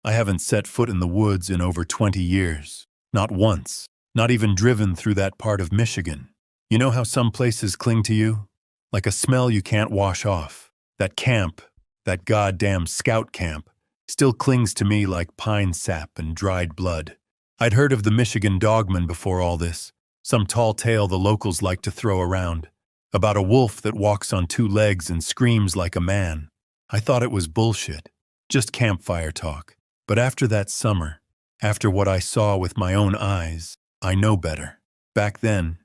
I haven't set foot in the woods in over 20 years. Not once. Not even driven through that part of Michigan. You know how some places cling to you? Like a smell you can't wash off. That camp, that goddamn scout camp, still clings to me like pine sap and dried blood. I'd heard of the Michigan Dogman before all this, some tall tale the locals like to throw around, about a wolf that walks on two legs and screams like a man. I thought it was bullshit, just campfire talk. But after that summer, after what I saw with my own eyes, I know better. Back then,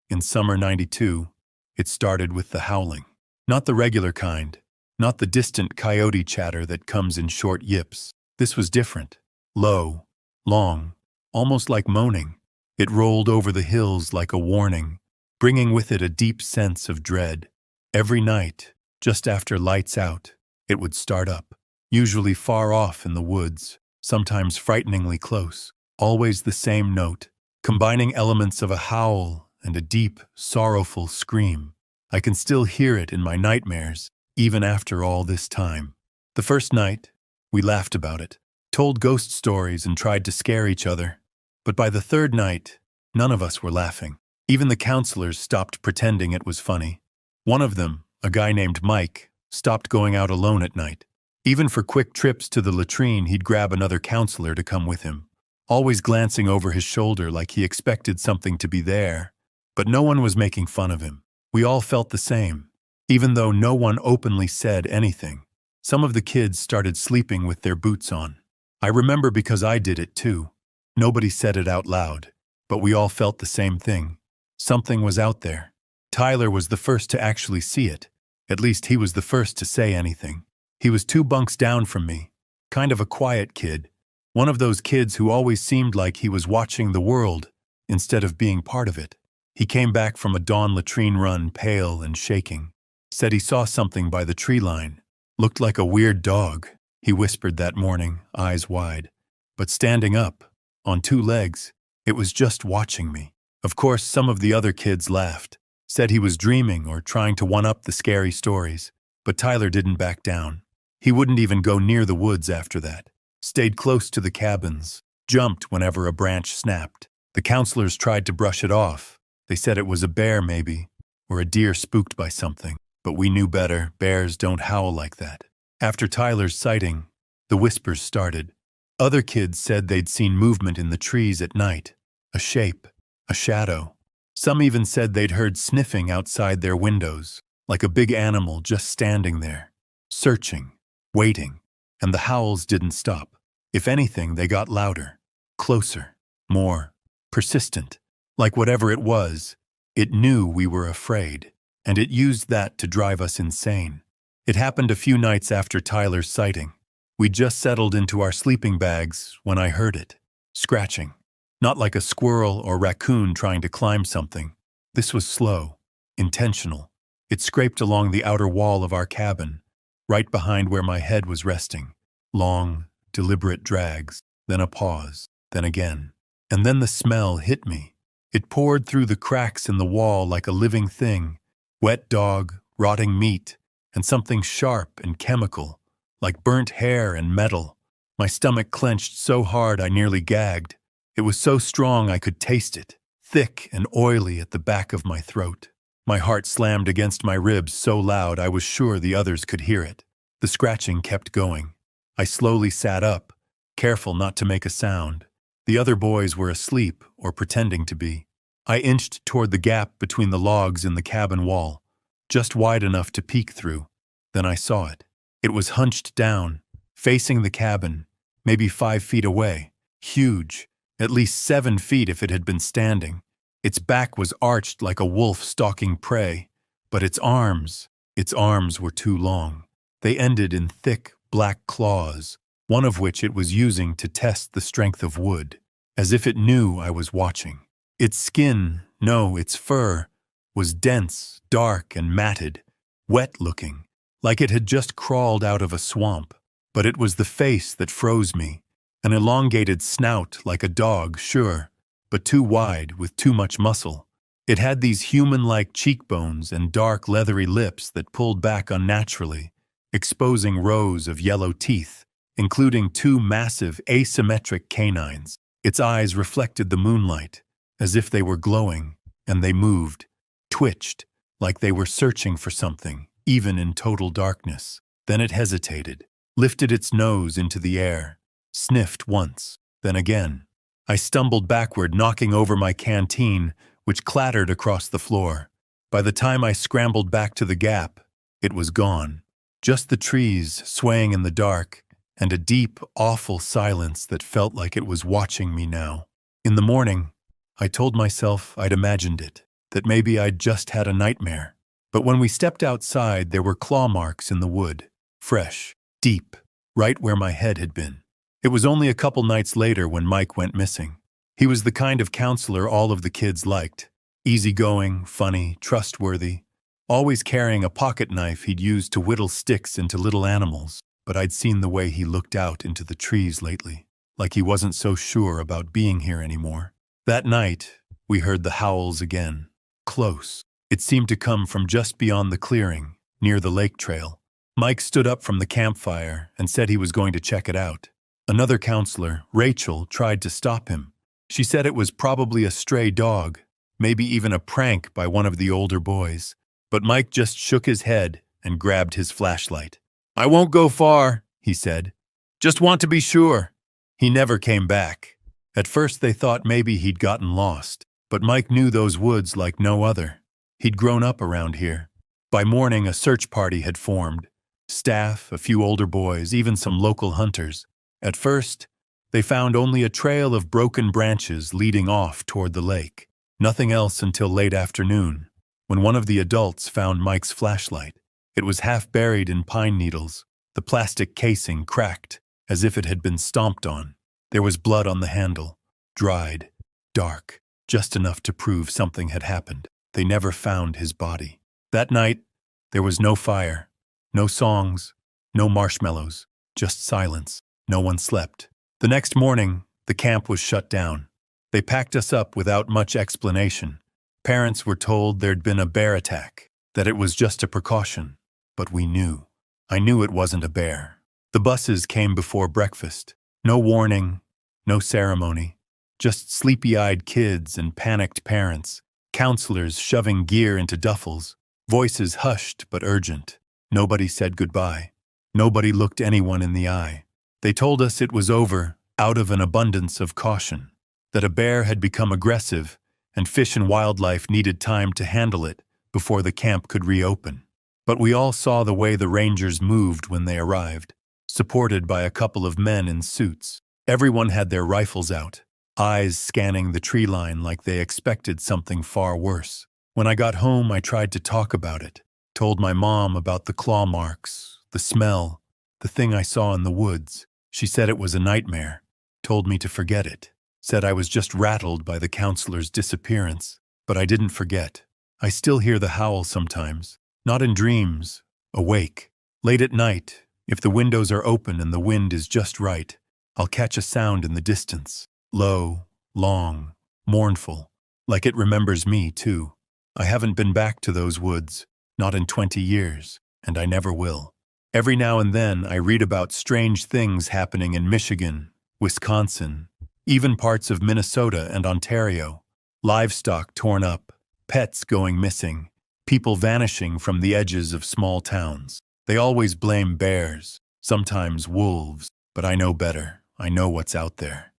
in summer '92, it started with the howling. Not the regular kind, not the distant coyote chatter that comes in short yips. This was different. Low, long, almost like moaning. It rolled over the hills like a warning, bringing with it a deep sense of dread. Every night, just after lights out, it would start up, usually far off in the woods, sometimes frighteningly close, always the same note, combining elements of a howl and a deep, sorrowful scream. I can still hear it in my nightmares, even after all this time. The first night, we laughed about it, told ghost stories and tried to scare each other. But by the third night, none of us were laughing. Even the counselors stopped pretending it was funny. One of them, a guy named Mike, stopped going out alone at night. Even for quick trips to the latrine, he'd grab another counselor to come with him, always glancing over his shoulder like he expected something to be there. But no one was making fun of him. We all felt the same, even though no one openly said anything. Some of the kids started sleeping with their boots on. I remember because I did it too. Nobody said it out loud, but we all felt the same thing. Something was out there. Tyler was the first to actually see it. At least he was the first to say anything. He was 2 bunks down from me, kind of a quiet kid, one of those kids who always seemed like he was watching the world instead of being part of it. He came back from a dawn latrine run, pale and shaking. Said he saw something by the tree line. Looked like a weird dog, he whispered that morning, eyes wide. But standing up, on 2 legs, it was just watching me. Of course, some of the other kids laughed, said he was dreaming or trying to one-up the scary stories. But Tyler didn't back down. He wouldn't even go near the woods after that. Stayed close to the cabins, jumped whenever a branch snapped. The counselors tried to brush it off. They said it was a bear maybe, or a deer spooked by something. But we knew better. Bears don't howl like that. After Tyler's sighting, the whispers started. Other kids said they'd seen movement in the trees at night. A shape, a shadow. Some even said they'd heard sniffing outside their windows, like a big animal just standing there, searching, waiting. And the howls didn't stop. If anything, they got louder, closer, more persistent. Like whatever it was, it knew we were afraid. And it used that to drive us insane. It happened a few nights after Tyler's sighting. We just settled into our sleeping bags when I heard it, scratching. Not like a squirrel or raccoon trying to climb something. This was slow, intentional. It scraped along the outer wall of our cabin, right behind where my head was resting. Long, deliberate drags, then a pause, then again. And then the smell hit me. It poured through the cracks in the wall like a living thing. Wet dog, rotting meat, and something sharp and chemical, like burnt hair and metal. My stomach clenched so hard I nearly gagged. It was so strong I could taste it, thick and oily at the back of my throat. My heart slammed against my ribs so loud I was sure the others could hear it. The scratching kept going. I slowly sat up, careful not to make a sound. The other boys were asleep or pretending to be. I inched toward the gap between the logs in the cabin wall, just wide enough to peek through. Then I saw it. It was hunched down, facing the cabin, maybe 5 feet away, huge, at least 7 feet if it had been standing. Its back was arched like a wolf stalking prey, but its arms were too long. They ended in thick, black claws, one of which it was using to test the strength of wood, as if it knew I was watching. Its skin, no, its fur, was dense, dark, and matted, wet-looking, like it had just crawled out of a swamp. But it was the face that froze me, an elongated snout like a dog, sure, but too wide with too much muscle. It had these human-like cheekbones and dark, leathery lips that pulled back unnaturally, exposing rows of yellow teeth. including two massive asymmetric canines. Its eyes reflected the moonlight, as if they were glowing, and they moved, twitched, like they were searching for something, even in total darkness. Then it hesitated, lifted its nose into the air, sniffed once, then again. I stumbled backward, knocking over my canteen, which clattered across the floor. By the time I scrambled back to the gap, it was gone. Just the trees swaying in the dark, and a deep, awful silence that felt like it was watching me now. In the morning, I told myself I'd imagined it, that maybe I'd just had a nightmare. But when we stepped outside, there were claw marks in the wood, fresh, deep, right where my head had been. It was only a couple nights later when Mike went missing. He was the kind of counselor all of the kids liked. Easygoing, funny, trustworthy, always carrying a pocket knife he'd used to whittle sticks into little animals. But I'd seen the way he looked out into the trees lately, like he wasn't so sure about being here anymore. That night, we heard the howls again, close. It seemed to come from just beyond the clearing, near the lake trail. Mike stood up from the campfire and said he was going to check it out. Another counselor, Rachel, tried to stop him. She said it was probably a stray dog, maybe even a prank by one of the older boys. But Mike just shook his head and grabbed his flashlight. "I won't go far," he said. "Just want to be sure." He never came back. At first they thought maybe he'd gotten lost, but Mike knew those woods like no other. He'd grown up around here. By morning, a search party had formed. Staff, a few older boys, even some local hunters. At first, they found only a trail of broken branches leading off toward the lake. Nothing else until late afternoon, when one of the adults found Mike's flashlight. It was half buried in pine needles, the plastic casing cracked, as if it had been stomped on. There was blood on the handle, dried, dark, just enough to prove something had happened. They never found his body. That night, there was no fire, no songs, no marshmallows, just silence. No one slept. The next morning, the camp was shut down. They packed us up without much explanation. Parents were told there'd been a bear attack, that it was just a precaution. But we knew. I knew it wasn't a bear. The buses came before breakfast. No warning, no ceremony. Just sleepy-eyed kids and panicked parents. Counselors shoving gear into duffels. Voices hushed but urgent. Nobody said goodbye. Nobody looked anyone in the eye. They told us it was over out of an abundance of caution. That a bear had become aggressive and Fish and Wildlife needed time to handle it before the camp could reopen. But we all saw the way the rangers moved when they arrived, supported by a couple of men in suits. Everyone had their rifles out, eyes scanning the tree line like they expected something far worse. When I got home, I tried to talk about it, told my mom about the claw marks, the smell, the thing I saw in the woods. She said it was a nightmare, told me to forget it, said I was just rattled by the counselor's disappearance. But I didn't forget. I still hear the howl sometimes. Not in dreams, awake. Late at night, if the windows are open and the wind is just right, I'll catch a sound in the distance. Low, long, mournful, like it remembers me too. I haven't been back to those woods, not in 20 years, and I never will. Every now and then I read about strange things happening in Michigan, Wisconsin, even parts of Minnesota and Ontario. Livestock torn up, pets going missing, people vanishing from the edges of small towns. They always blame bears, sometimes wolves, but I know better. I know what's out there.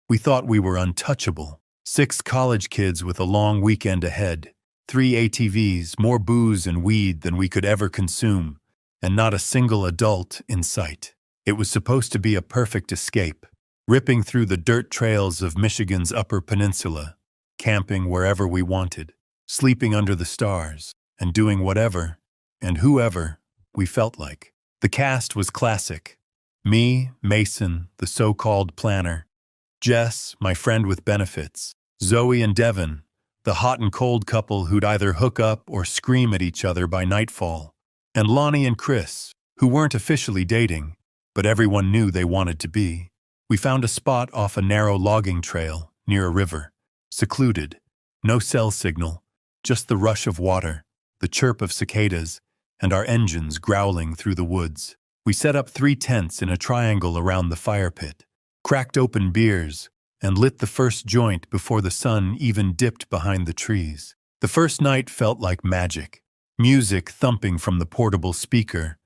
We thought we were untouchable. 6 college kids with a long weekend ahead, 3 ATVs, more booze and weed than we could ever consume, and not a single adult in sight. It was supposed to be a perfect escape, ripping through the dirt trails of Michigan's Upper Peninsula, camping wherever we wanted, sleeping under the stars, and doing whatever and whoever we felt like. The cast was classic. Me, Mason, the so-called planner. Jess, my friend with benefits. Zoe and Devin, the hot and cold couple who'd either hook up or scream at each other by nightfall. And Lonnie and Chris, who weren't officially dating, but everyone knew they wanted to be. We found a spot off a narrow logging trail near a river, secluded, no cell signal, just the rush of water, the chirp of cicadas, and our engines growling through the woods. We set up 3 tents in a triangle around the fire pit, cracked open beers, and lit the first joint before the sun even dipped behind the trees. The first night felt like magic. Music thumping from the portable speaker,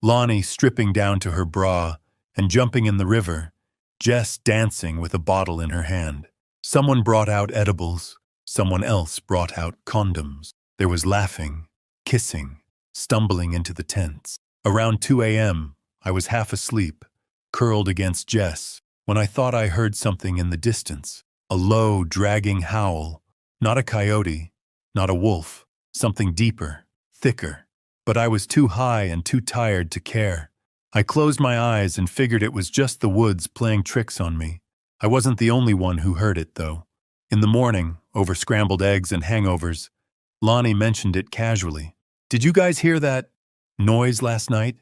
Lonnie stripping down to her bra and jumping in the river, Jess dancing with a bottle in her hand. Someone brought out edibles, someone else brought out condoms. There was laughing, kissing, stumbling into the tents. Around 2 a.m., I was half asleep, curled against Jess, when I thought I heard something in the distance. A low, dragging howl. Not a coyote, not a wolf, something deeper, thicker. But I was too high and too tired to care. I closed my eyes and figured it was just the woods playing tricks on me. I wasn't the only one who heard it, though. In the morning, over scrambled eggs and hangovers, Lonnie mentioned it casually. "Did you guys hear that noise last night?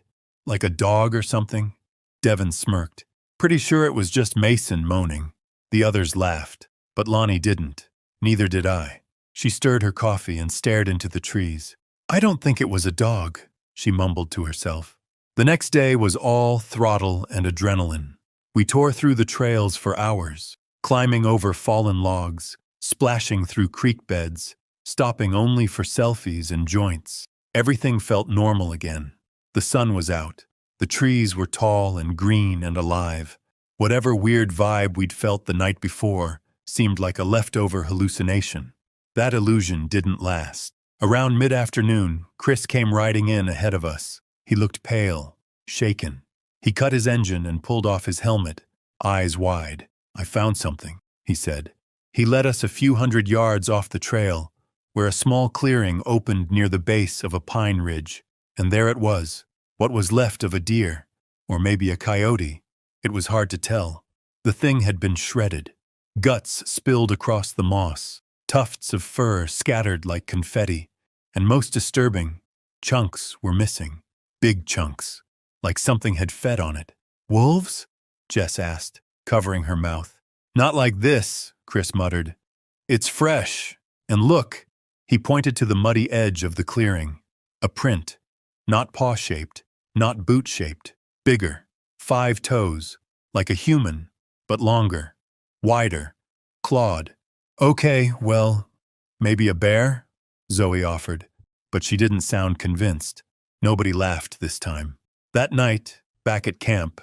Like a dog or something?" Devin smirked. "Pretty sure it was just Mason moaning." The others laughed, but Lonnie didn't. Neither did I. She stirred her coffee and stared into the trees. "I don't think it was a dog," she mumbled to herself. The next day was all throttle and adrenaline. We tore through the trails for hours, climbing over fallen logs, splashing through creek beds, stopping only for selfies and joints. Everything felt normal again. The sun was out. The trees were tall and green and alive. Whatever weird vibe we'd felt the night before seemed like a leftover hallucination. That illusion didn't last. Around mid-afternoon, Chris came riding in ahead of us. He looked pale, shaken. He cut his engine and pulled off his helmet, eyes wide. "I found something," he said. He led us a few hundred yards off the trail, where a small clearing opened near the base of a pine ridge. And there it was, what was left of a deer, or maybe a coyote. It was hard to tell. The thing had been shredded. Guts spilled across the moss, tufts of fur scattered like confetti, and most disturbing, chunks were missing. Big chunks, like something had fed on it. "Wolves?" Jess asked, covering her mouth. "Not like this," Chris muttered. "It's fresh. And look," he pointed to the muddy edge of the clearing. A print, not paw-shaped, not boot-shaped, bigger, 5 toes, like a human, but longer, wider, clawed. "Okay, well, maybe a bear?" Zoe offered, but she didn't sound convinced. Nobody laughed this time. That night, back at camp,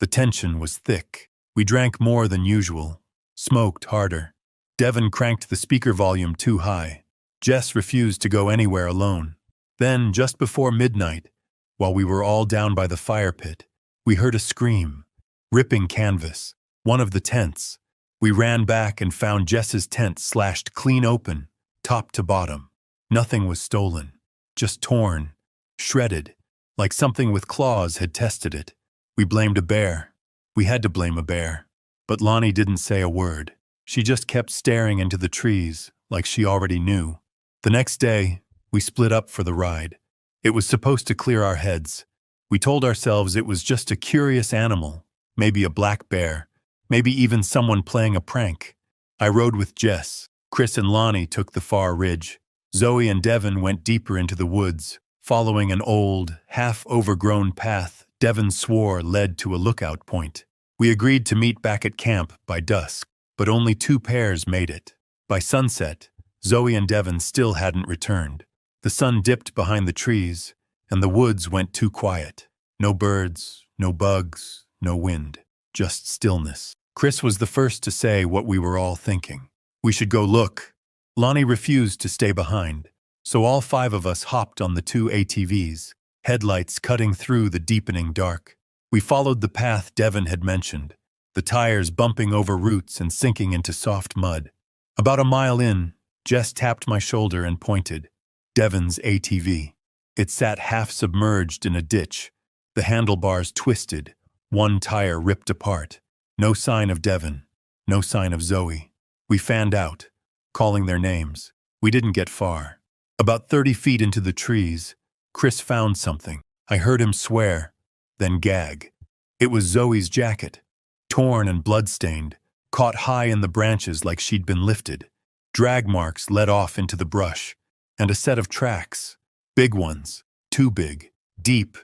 the tension was thick. We drank more than usual, smoked harder. Devin cranked the speaker volume too high. Jess refused to go anywhere alone. Then, just before midnight, while we were all down by the fire pit, we heard a scream, ripping canvas, one of the tents. We ran back and found Jess's tent slashed clean open, top to bottom. Nothing was stolen, just torn, shredded, like something with claws had tested it. We blamed a bear. We had to blame a bear. But Lonnie didn't say a word. She just kept staring into the trees, like she already knew. The next day, we split up for the ride. It was supposed to clear our heads. We told ourselves it was just a curious animal, maybe a black bear, maybe even someone playing a prank. I rode with Jess. Chris and Lonnie took the far ridge. Zoe and Devin went deeper into the woods, following an old, half-overgrown path Devin swore led to a lookout point. We agreed to meet back at camp by dusk, but only 2 pairs made it. By sunset, Zoe and Devin still hadn't returned. The sun dipped behind the trees, and the woods went too quiet. No birds, no bugs, no wind, just stillness. Chris was the first to say what we were all thinking. "We should go look." Lonnie refused to stay behind, so all 5 of us hopped on the 2 ATVs, headlights cutting through the deepening dark. We followed the path Devin had mentioned, the tires bumping over roots and sinking into soft mud. About a mile in, Jess tapped my shoulder and pointed. Devin's ATV. It sat half-submerged in a ditch, the handlebars twisted, one tire ripped apart. No sign of Devin, no sign of Zoe. We fanned out, calling their names. We didn't get far. About 30 feet into the trees, Chris found something. I heard him swear, then gag. It was Zoe's jacket, torn and blood-stained, caught high in the branches like she'd been lifted. Drag marks led off into the brush, and a set of tracks. Big ones, too big, deep,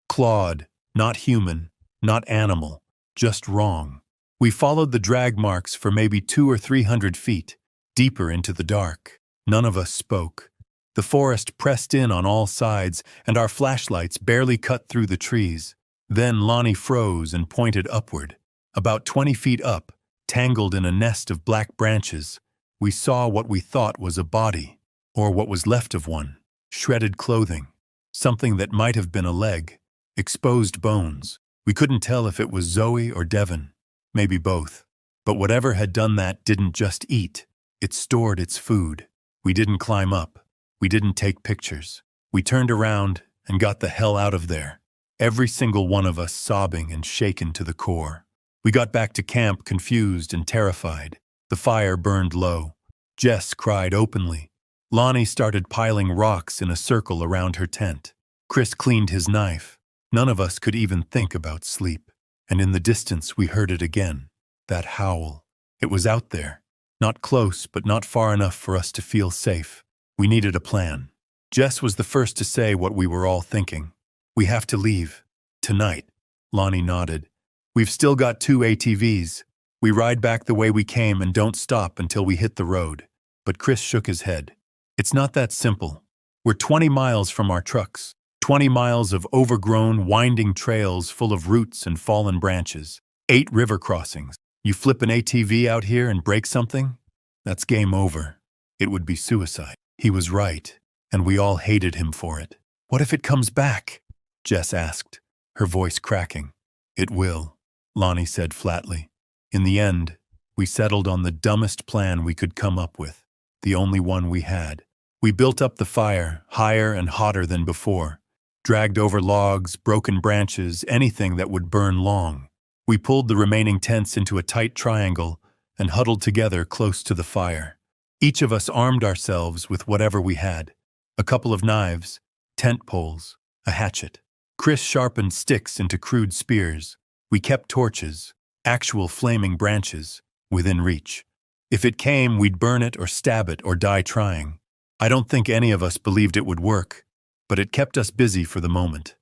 clawed, Not human, not animal, just wrong. We followed the drag marks for maybe 200 or 300 feet, deeper into the dark. None of us spoke. The forest pressed in on all sides, and our flashlights barely cut through the trees. Then Lonnie froze and pointed upward. About 20 feet up, tangled in a nest of black branches, we saw what we thought was a body, or what was left of one. Shredded clothing, something that might have been a leg, exposed bones. We couldn't tell if it was Zoe or Devon, maybe both. But whatever had done that didn't just eat, it stored its food. We didn't climb up. We didn't take pictures. We turned around and got the hell out of there. Every single one of us sobbing and shaken to the core. We got back to camp confused and terrified. The fire burned low. Jess cried openly. Lonnie started piling rocks in a circle around her tent. Chris cleaned his knife. None of us could even think about sleep. And in the distance we heard it again. That howl. It was out there. Not close, but not far enough for us to feel safe. We needed a plan. Jess was the first to say what we were all thinking. We have to leave. Tonight. Lonnie nodded. We've still got 2 ATVs. We ride back the way we came and don't stop until we hit the road. But Chris shook his head. It's not that simple. We're 20 miles from our trucks. 20 miles of overgrown, winding trails full of roots and fallen branches. 8 river crossings. You flip an ATV out here and break something? That's game over. It would be suicide. He was right, and we all hated him for it. What if it comes back? Jess asked, her voice cracking. It will, Lonnie said flatly. In the end, we settled on the dumbest plan we could come up with, the only one we had. We built up the fire, higher and hotter than before, dragged over logs, broken branches, anything that would burn long. We pulled the remaining tents into a tight triangle and huddled together close to the fire. Each of us armed ourselves with whatever we had. A couple of knives, tent poles, a hatchet. Chris sharpened sticks into crude spears. We kept torches, actual flaming branches, within reach. If it came, we'd burn it or stab it or die trying. I don't think any of us believed it would work, but it kept us busy for the moment.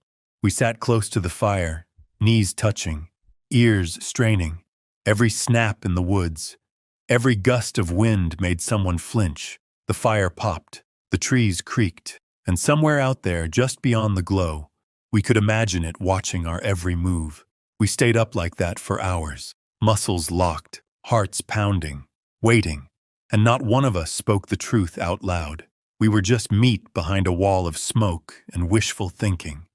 We sat close to the fire, knees touching, ears straining. Every snap in the woods, every gust of wind made someone flinch. The fire popped, the trees creaked, and somewhere out there, just beyond the glow, we could imagine it watching our every move. We stayed up like that for hours, muscles locked, hearts pounding, waiting, and not one of us spoke the truth out loud. We were just meat behind a wall of smoke and wishful thinking.